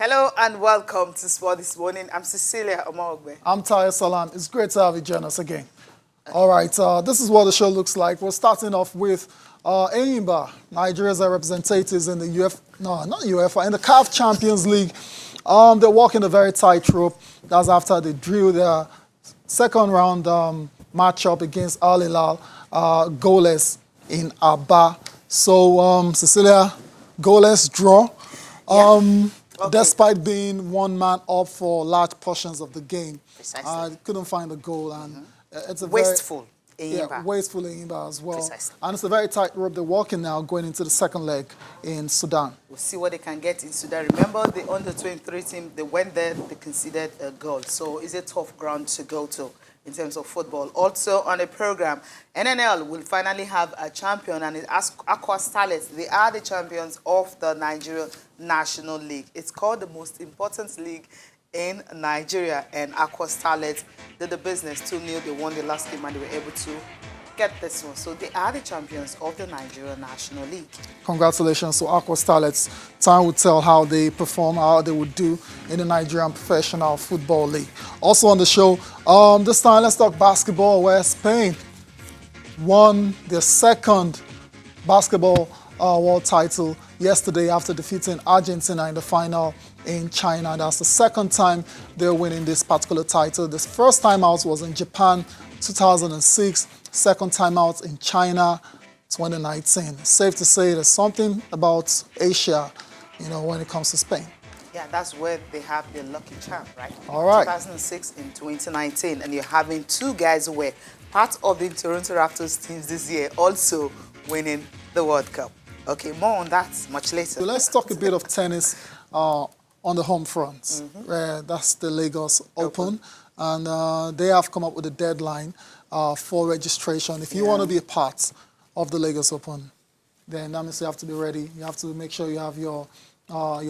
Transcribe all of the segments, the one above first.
Hello and welcome to Sport This Morning. I'm Cecilia Omogbe. I'm Tayo Salam. It's great to have you join us again. Okay. All right, this is what the show looks like. We're starting off with Enyimba, Nigeria's representatives in the in the CAF Champions League. They're walking a very tight rope. That's after they drew their second round matchup against Al Hilal, goalless in Aba. So, Cecilia, goalless draw. Okay. Despite being one man up for large portions of the game. Precisely. Couldn't find a goal, and it's a wasteful. Wasteful Enyimba as well. Precisely. And it's a very tight rope they're walking now, going into the second leg in Sudan. We'll see what they can get in Sudan. Remember, the under-23 team, they went there, they conceded a goal. So it's a tough ground to go to in terms of football. Also on the program, NNL will finally have a champion, and it's Aqua Starlets. They are the champions of the Nigeria National League. It's called the most important league in Nigeria, and Aqua Starlets did the business. 2-0, they won the last game and they were able to get this one. So they are the champions of the Nigeria National League. Congratulations to Aqua Starlets. Time will tell how they perform, how they would do in the Nigerian Professional Football League. Also on the show, this time let's talk basketball, where Spain won their second basketball world title yesterday after defeating Argentina in the final in China. That's the second time they're winning this particular title. The first time out was in Japan, 2006. Second time out in China, 2019. Safe to say there's something about Asia, when it comes to Spain. Yeah, that's where they have their lucky charm, right? All right. 2006 and 2019, and you're having two guys who were part of the Toronto Raptors teams this year also winning the World Cup. Okay, more on that much later. So let's talk a bit of tennis on the home front. That's the Lagos Open. And they have come up with a deadline for registration. If you want to be a part of the Lagos Open, then that means you have to be ready. You have to make sure you have your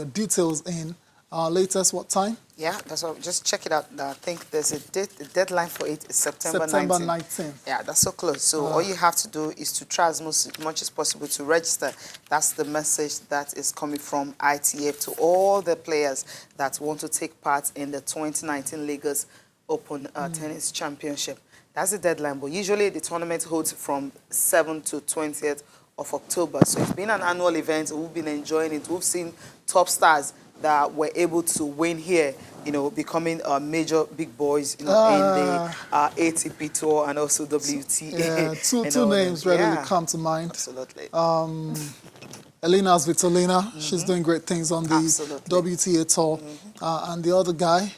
details in. Latest, what time? Yeah, that's all. Just check it out. I think there's a date. The deadline for it is September 19th. Yeah, that's so close. So all you have to do is to try as much as possible to register. That's the message that is coming from ITF to all the players that want to take part in the 2019 Lagos Open Tennis Championship. That's the deadline. But usually the tournament holds from 7th to 20th of October. So it's been an annual event. We've been enjoying it. We've seen top stars that were able to win here, becoming major big boys, in the ATP Tour and also WTA. Yeah, two names readily come to mind. Absolutely. Elena Svitolina, she's doing great things on the WTA Tour. And the other guy,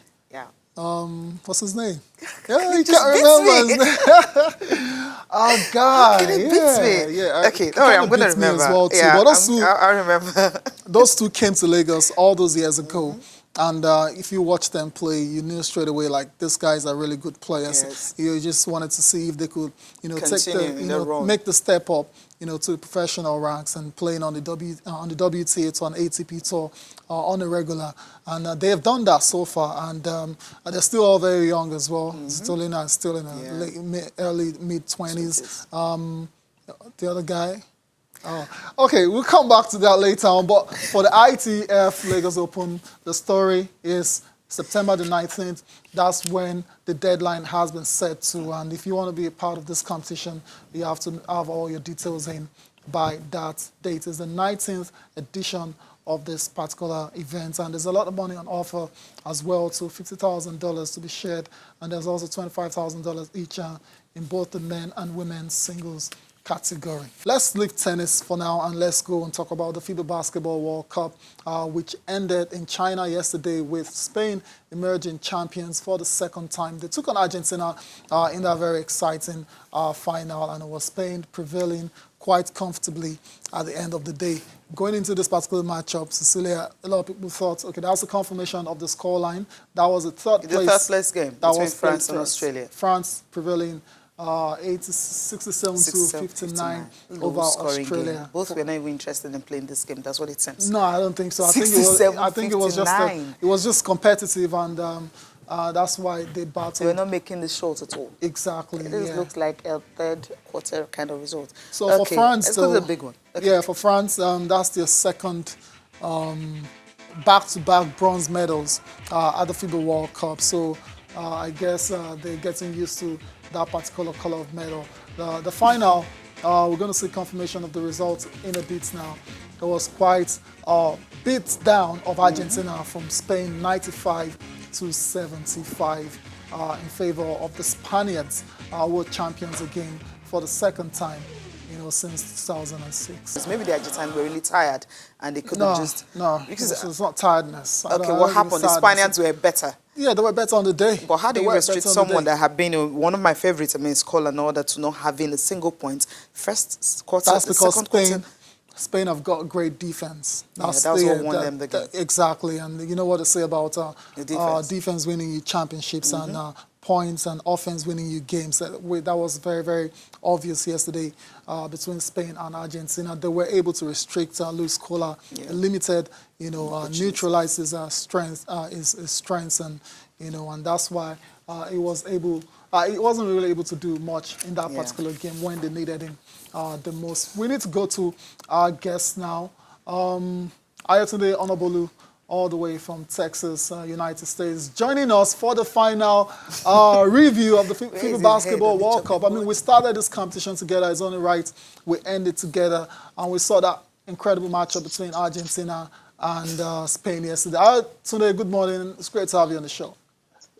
what's his name? Yeah, you can't remember his name. Oh, God. Yeah. Okay, don't worry, I'm going to remember. As well too. Yeah, but I remember. Those two came to Lagos all those years ago. And if you watch them play, you knew straight away, like, these guys are really good players. Yes. You just wanted to see if they could, Continue make the step up, to the professional ranks and playing on the WTA Tour and ATP Tour on a regular. And they have done that so far. And they're still all very young as well. Stolina is still in her early, mid-20s. The other guy. Okay, we'll come back to that later on. But for the ITF Lagos Open, the story is September the 19th. That's when the deadline has been set to. And if you want to be a part of this competition, you have to have all your details in by that date. It's the 19th edition of this particular event. And there's a lot of money on offer as well, to $50,000 to be shared. And there's also $25,000 each in both the men and women's singles category. Let's leave tennis for now and let's go and talk about the FIBA Basketball World Cup, which ended in China yesterday with Spain emerging champions for the second time. They took on Argentina in that very exciting final, and it was Spain prevailing quite comfortably at the end of the day. Going into this particular matchup, Cecilia, a lot of people thought, okay, that's a confirmation of the scoreline. That was the third place game between France and Australia. France prevailing 67 to 59 over Australia. Game. Both were not even interested in playing this game. That's what it seems. No, I don't think so. I think it was just competitive, and that's why they battled. They were not making the shots at all. Exactly. This looks like a third quarter kind of result. So for France, let's go to the big one. Okay. Yeah, for France, that's their second back-to-back bronze medals at the FIBA World Cup. So I guess they're getting used to that particular color of medal. The final, we're going to see confirmation of the results in a bit now. It was quite a beat down of Argentina from Spain, 95 to 75 in favor of the Spaniards, world champions again for the second time, since 2006. Maybe the Argentines were really tired and they couldn't just... No, because it's not tiredness. Okay, what happened? The Spaniards were better. Yeah, they were better on the day. But how do you restrict someone that have been one of my favorites, Scholar, in order to not having a single point? First quarter, that's because second Spain have got great defense. That's what won them the game. Exactly, and you know what they say about defense winning you championships and points and offense winning you games. That was very, very obvious yesterday between Spain and Argentina. They were able to restrict Luis Scola, limited, neutralize his strengths, and and that's why he was able. He wasn't really able to do much in that particular game when they needed him the most. We need to go to our guest now. Ayotunde Onabolu, all the way from Texas, United States, joining us for the final review of the FIBA Basketball World Cup. I mean, we started this competition together. It's only right we end it together. And we saw that incredible matchup between Argentina and Spain yesterday. Ayotunde, good morning. It's great to have you on the show.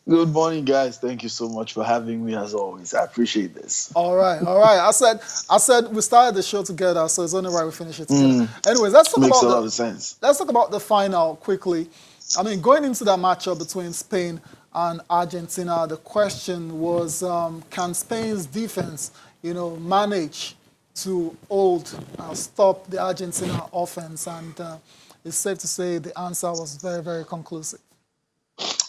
Good morning, guys. Thank you so much for having me, as always. I appreciate this. All right. I said we started the show together, so it's only right we finish it together. Anyways, let's talk Makes a lot of sense. Let's talk about the final quickly. I mean, going into that matchup between Spain and Argentina, the question was, can Spain's defense, manage to stop the Argentina offense? And it's safe to say the answer was very, very conclusive.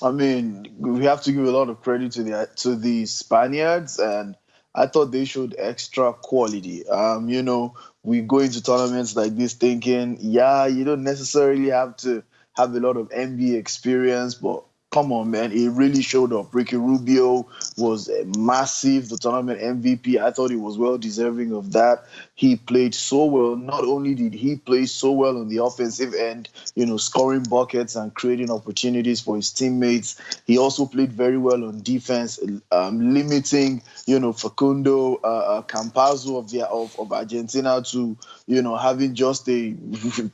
I mean, we have to give a lot of credit to the Spaniards, and I thought they showed extra quality. We go into tournaments like this thinking, you don't necessarily have to have a lot of NBA experience, but come on, man, it really showed up. Ricky Rubio was massive, the tournament MVP. I thought he was well deserving of that. He played so well. Not only did he play so well on the offensive end, scoring buckets and creating opportunities for his teammates, he also played very well on defense, limiting, Facundo Campazzo of Argentina to, having just a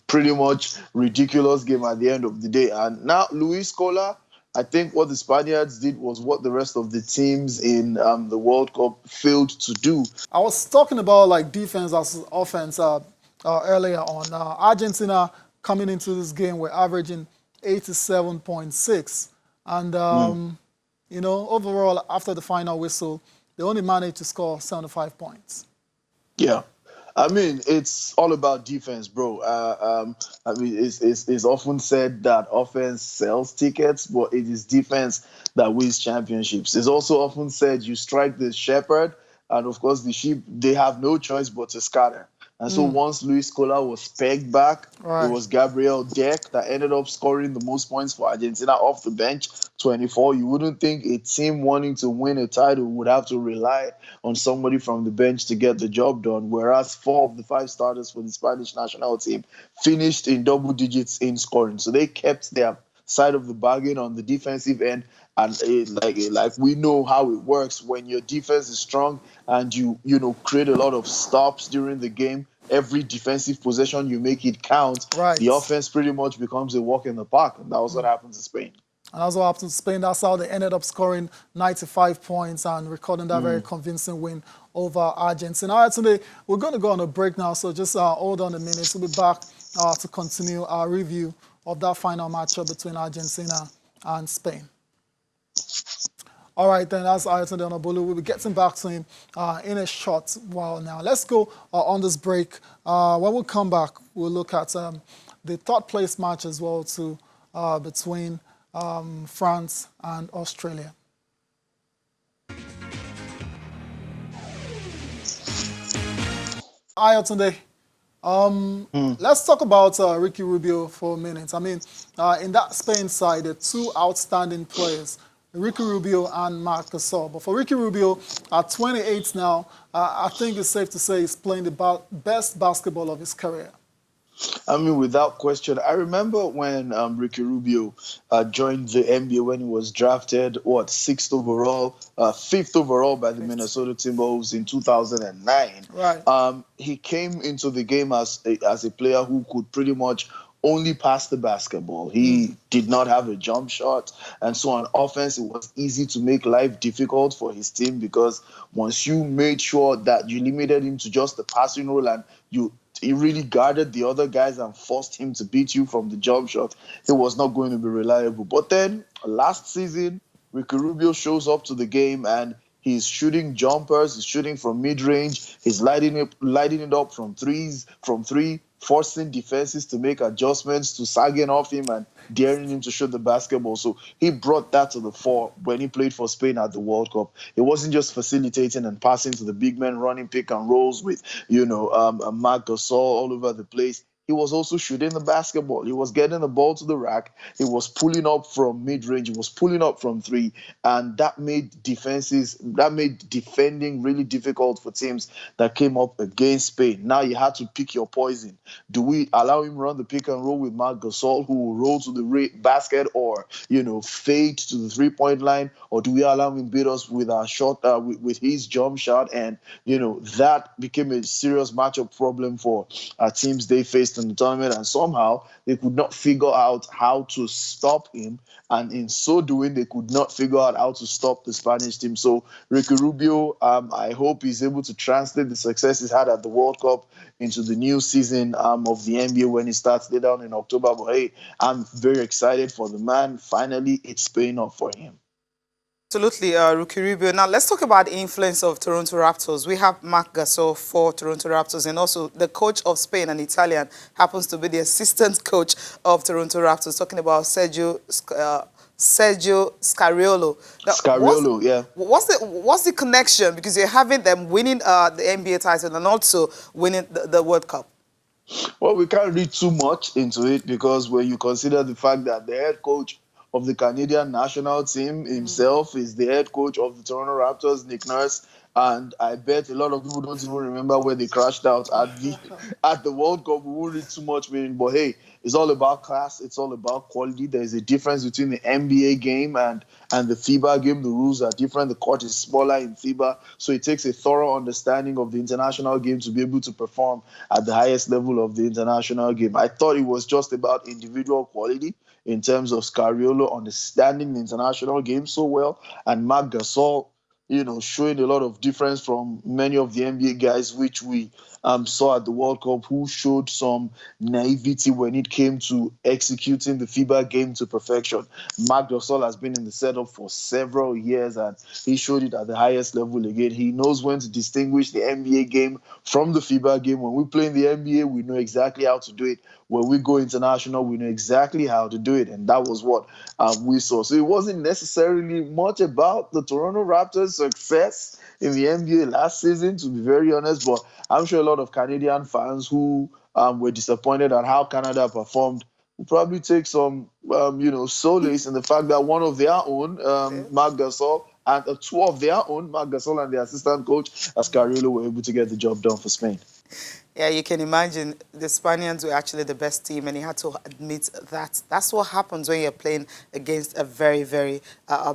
pretty much ridiculous game at the end of the day. And now Luis Scola, I think what the Spaniards did was what the rest of the teams in the World Cup failed to do. I was talking about defense versus offense earlier on. Argentina coming into this game were averaging 87.6. And, overall, after the final whistle, they only managed to score 75 points. Yeah. I mean, it's all about defense, bro. I mean, it's often said that offense sells tickets, but it is defense that wins championships. It's also often said you strike the shepherd, and of course the sheep, they have no choice but to scatter. And so once Luis Scola was pegged back, it was Gabriel Deck that ended up scoring the most points for Argentina off the bench, 24. You wouldn't think a team wanting to win a title would have to rely on somebody from the bench to get the job done, whereas 4 of the 5 starters for the Spanish national team finished in double digits in scoring. So they kept their side of the bargain on the defensive end. And like we know how it works when your defense is strong and you create a lot of stops during the game. Every defensive possession you make it count. Right. The offense pretty much becomes a walk in the park, and that was what happened to Spain. And that's what happened to Spain. That's how they ended up scoring 95 points and recording that very convincing win over Argentina. All right, today we're going to go on a break now, so just hold on a minute. We'll be back to continue our review of that final matchup between Argentina and Spain. All right, then, that's Ayotunde Onabolu. We'll be getting back to him in a short while now. Let's go on this break. When we come back, we'll look at the third place match as well too, between France and Australia. Ayotunde, let's talk about Ricky Rubio for a minute. I mean, in that Spain side, there are 2 outstanding players, Ricky Rubio and Marc Gasol. But for Ricky Rubio, at 28 now, I think it's safe to say he's playing the best basketball of his career. I mean, without question. I remember when Ricky Rubio joined the NBA when he was drafted, what, sixth overall, fifth overall by the Fifth. Minnesota Timberwolves in 2009. Right. He came into the game as a player who could pretty much only pass the basketball. He did not have a jump shot. And so on offense, it was easy to make life difficult for his team because once you made sure that you limited him to just the passing role and he really guarded the other guys and forced him to beat you from the jump shot, he was not going to be reliable. But then last season, Ricky Rubio shows up to the game and he's shooting jumpers, he's shooting from mid-range, he's lighting it up from three, forcing defenses to make adjustments, to sagging off him and daring him to shoot the basketball. So he brought that to the fore when he played for Spain at the World Cup. It wasn't just facilitating and passing to the big men, running pick and rolls with, Marc Gasol all over the place. He was also shooting the basketball. He was getting the ball to the rack. He was pulling up from mid-range. He was pulling up from three. And that made defending really difficult for teams that came up against Spain. Now you had to pick your poison. Do we allow him run the pick and roll with Marc Gasol, who will roll to the basket or, fade to the three-point line? Or do we allow him beat us with our shot, with his jump shot? And, that became a serious matchup problem for teams they faced in the tournament. And somehow they could not figure out how to stop him. And in so doing, they could not figure out how to stop the Spanish team. So Ricky Rubio, I hope he's able to translate the success he's had at the World Cup into the new season of the NBA when it starts later on in October. But hey, I'm very excited for the man. Finally, it's paying off for him. Absolutely, Ricky Rubio. Now, let's talk about the influence of Toronto Raptors. We have Marc Gasol for Toronto Raptors, and also the coach of Spain, an Italian, happens to be the assistant coach of Toronto Raptors, talking about Sergio Scariolo. Now, Scariolo, yeah. What's the connection? Because you're having them winning the NBA title and also winning the World Cup. Well, we can't read too much into it because when you consider the fact that the head coach of the Canadian national team himself is the head coach of the Toronto Raptors, Nick Nurse, and I bet a lot of people don't even remember where they crashed out at the World Cup. We won't read too much meaning, but hey, it's all about class. It's all about quality. There is a difference between the NBA game and the FIBA game. The rules are different. The court is smaller in FIBA, so it takes a thorough understanding of the international game to be able to perform at the highest level of the international game. I thought it was just about individual quality in terms of Scariolo understanding the international game so well, and Marc Gasol, showing a lot of difference from many of the NBA guys, which we saw at the World Cup, who showed some naivety when it came to executing the FIBA game to perfection. Marc Gasol has been in the setup for several years, and he showed it at the highest level again. He knows when to distinguish the NBA game from the FIBA game. When we play in the NBA, we know exactly how to do it. When we go international, we know exactly how to do it, and that was what we saw. So it wasn't necessarily much about the Toronto Raptors' success in the NBA last season, to be very honest, but I'm sure a lot of Canadian fans who were disappointed at how Canada performed will probably take some, solace in the fact that one of their own, Marc Gasol, and two of their own, Marc Gasol and the assistant coach, Ascariolo, were able to get the job done for Spain. Yeah, you can imagine the Spaniards were actually the best team, and he had to admit that. That's what happens when you're playing against a very, very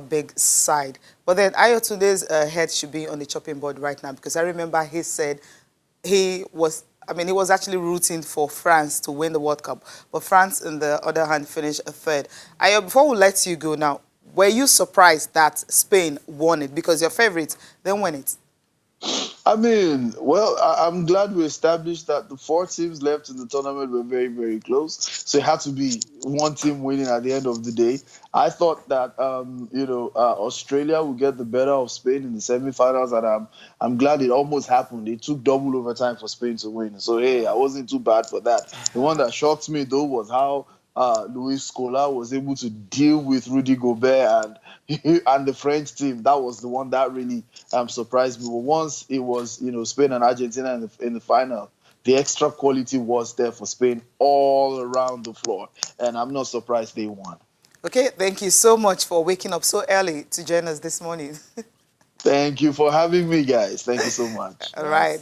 big side. But then Ayotunde's head should be on the chopping board right now, because I remember he said he was actually rooting for France to win the World Cup. But France, on the other hand, finished third. Ayo, before we let you go now, were you surprised that Spain won it? Because your favorites didn't win it. I mean, well, I'm glad we established that the four teams left in the tournament were very, very close. So it had to be one team winning at the end of the day. I thought that, Australia would get the better of Spain in the semifinals, and I'm glad it almost happened. It took double overtime for Spain to win. So, hey, I wasn't too bad for that. The one that shocked me, though, was how Luis Scola was able to deal with Rudy Gobert and the French team. That was the one that really surprised me. But once it was, Spain and Argentina in the final, the extra quality was there for Spain all around the floor. And I'm not surprised they won. Okay, thank you so much for waking up so early to join us this morning. Thank you for having me, guys. Thank you so much. All right.